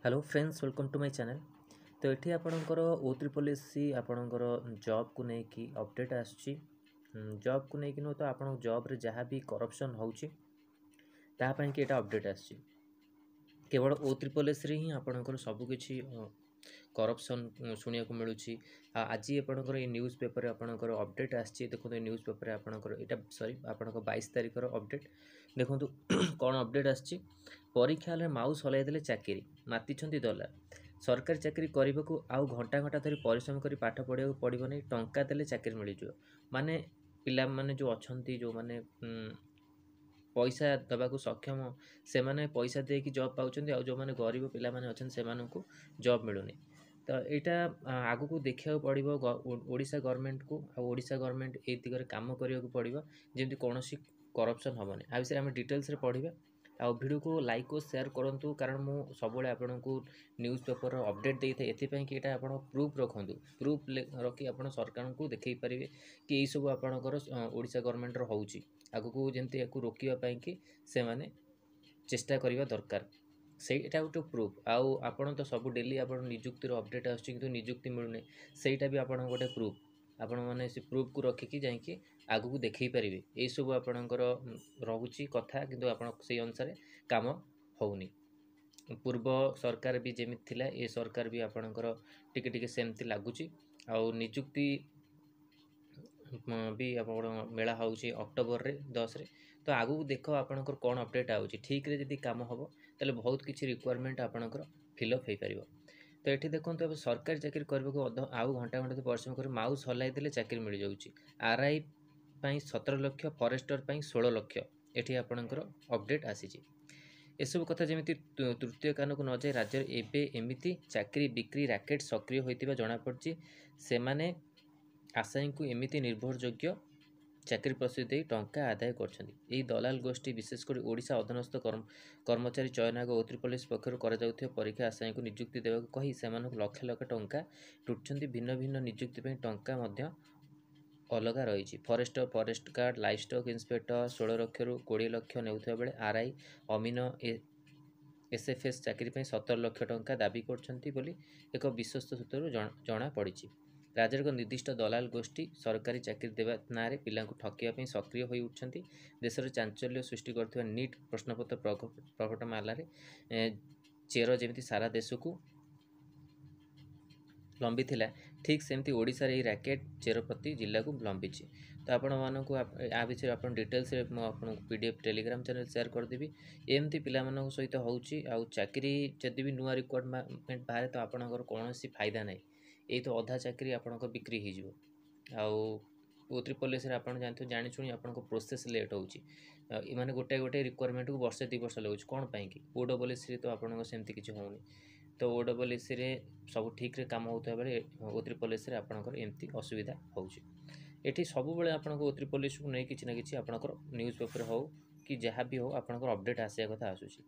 Hello friends welcome to my channel. तो ये आपणकर O3 आपणकर जॉब को लेकिन अपडेट आसुची जॉब को लेकिन नुह तो आप जॉब रे जहाँ भी करप्शन होची तापाई कि अपडेट आसुची केवल O3 रे ही आपणकर सबकिछि करप्शन शुणा को मिलूँ। आज आपणकर ये न्यूज़ पेपर आपणकर अपडेट आसी देखो न्यूज़ पेपर आपणकर यहाँ सॉरी आपणकर 22 तारिखर अपडेट देखो कौन अपडेट आसी परीक्षा हल माउस हलैदेले चाकरी मातिछंती दलाल सरकारी चाकरी करने को आउ घंटा घंटा धरी परिश्रम कर पाठ पढ़ा पड़ो नहीं टंका देले चाकरी मिल जाए माने पिला माने जो अछंती जो माने पैसा दबाक सक्षम से माने पैसा दे कि जॉब पाउछंती आ जो माने गरीब पिला माने अछंती से मानकु जॉब मिलुनी। तो यहाँ आगु को देखा पड़ो ओडिशा गवर्नमेंट को ओडिशा गवर्नमेंट ए दिगरे काम करने को पड़ो जमी कौन करप्शन हेनी आ विषय आम डिटेल्स पढ़ा आ वीडियो को लाइक और शेयर करूँ कारण मु सब आपण को न्यूज़ पेपर अपडेट दे था ये कि आप प्रूफ रखु प्रूफ रखी आप सरकार को देखई पारे कि यही सब आपणकर ओडिशा गवर्नमेंट होची आगु जमी या रोकवाई कि से माने चेष्टा करने दरकार सेटा गोटे प्रूफ आउ आपण तो सब डेली आप निजुक्तिर अपडेट आसुच्ची निजुक्ति मिलूनी सेटा भी आप गोटे प्रूफ आपण मैंने से प्रूफ को रखिकी जाकि आगु को देखई पारे यही सब आपणकर रोचे कथा किंतु आप से अनुसार काम होनी पूर्व सरकार भी जमी थिला ए सरकार भी आपणकर टिके टिके सेमती लगुच आउ निजुक्ति भी आप मेला होची अक्टोबर रे 10 रे तो आगु देख आपणकर कौन अपडेट आउची ठीक रे जदि काम हम ताले बहुत किसी रिक्वायरमेंट आपणकर फिलअप हो पार। तो ये देखो अब सरकारी चाकरी करने को आउ घंटा घंटा परिश्रम कर माउस हलाई देले चाकरी मिल जाऊँगी आरआई 17 लक्ष फॉरेस्टर 16 लक्ष ये आपणकर अपडेट आसी एसबू कथा जमी तृतीय कान को न जाए राज्य एवं एमती चाकरी बिक्री रैकेट सक्रिय होता जमापड़ी से माने आशायी को एमती निर्भरयोग्य चाकरी प्रस्तुति दे टंका आदाय कर दलाल गोष्ठी विशेषकर ओडिशा अधीनस्थ कर्मचारी चयन आयोग O3 पक्षर परीक्षा आशायी को निजुक्ति देवाक कही से लक्ष लक्ष टंका टुटुंट भिन्न भिन्न निजुक्ति टंका अलग रही forester forest guard livestock inspector 16 लक्ष रु 20 लक्ष नेउଥିବା बेले आरआई अमीन एसएफएस चाकरी 17 लक्ष टंका दाबी कर एक विश्वस्त सूत्र जना पड़ी। राज्यर निर्दिष्ट दलाल गोष्ठी सरकारी चाकरी देवा ना पिला ठकवा सक्रिय हो उठती देशर चांचल्य सृष्टि कर नीट प्रश्नपत्र प्रकट मामलें चेर जमी सारा देश को लंबी थिला ठीक सेमती ओडिशा रे रैकेट चेर प्रति जिला को लंबी। तो आपण मानक आ विषय आप डिटेल्स आपको पीडीएफ टेलीग्राम चैनल शेयर करदेवी एमती पिला सहित होची आ चाकरी जदि भी नुआ रिक्वायरमेंट बाहर तो आपंकर कौन फायदा ना ये तो अधा चाकरी आपंकर बिक्री हो O3 आप जानी शुणी आप प्रोसेस लेट होची माने गोटे गोटे रिक्वायरमेंट को वर्षे 2 वर्ष लगुच कौन पाई O3 तो आपंकर सेमती किसी होनी। तो O3 सब ठीक रे काम होता बेले O3 आपंकर एमती असुविधा होती सब बेले आप O3 को नहीं कि ना कि आपंकर न्यूज़ पेपर हो कि जहाँ भी हो आपंकर अपडेट आसा कथा आसूसी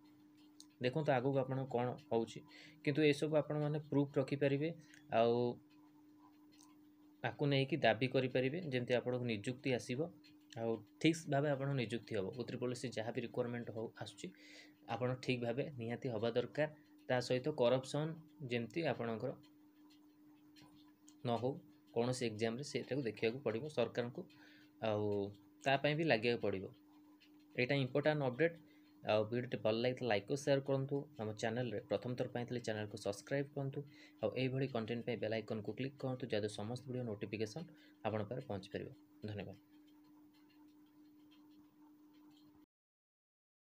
देखो तो आगू आप कौन होची किंतु ये सब आपण मैंने प्रूफ रखिपारे आपको नहीं कि दाबी करेंगे जमी आप निजुक्ति आसो आ ठीक भाव आप निजुक्ति हम O3 जहाँ भी रिक्वायरमेंट हो आसूँ आप ठीक भाव निहाती हवा दरकार ता सहित करप्शन जमती आपणकर न हो कौन से एग्जाम रे से देखा पड़ो सरकार को आपाई भी लगे पड़ो यहाँ इंपोर्टाट अपडेट आ वीडियो भल लगे लाइक और शेयर करूँ आम चैनल रे प्रथम थर पाई चैनल को सब्सक्राइब करूँ आउ कंटेंट बेल आइकन को क्लिक करूँ जहाँ समस्त वीडियो नोटिफिकेशन आपण पाखे पहुँची पार। धन्यवाद।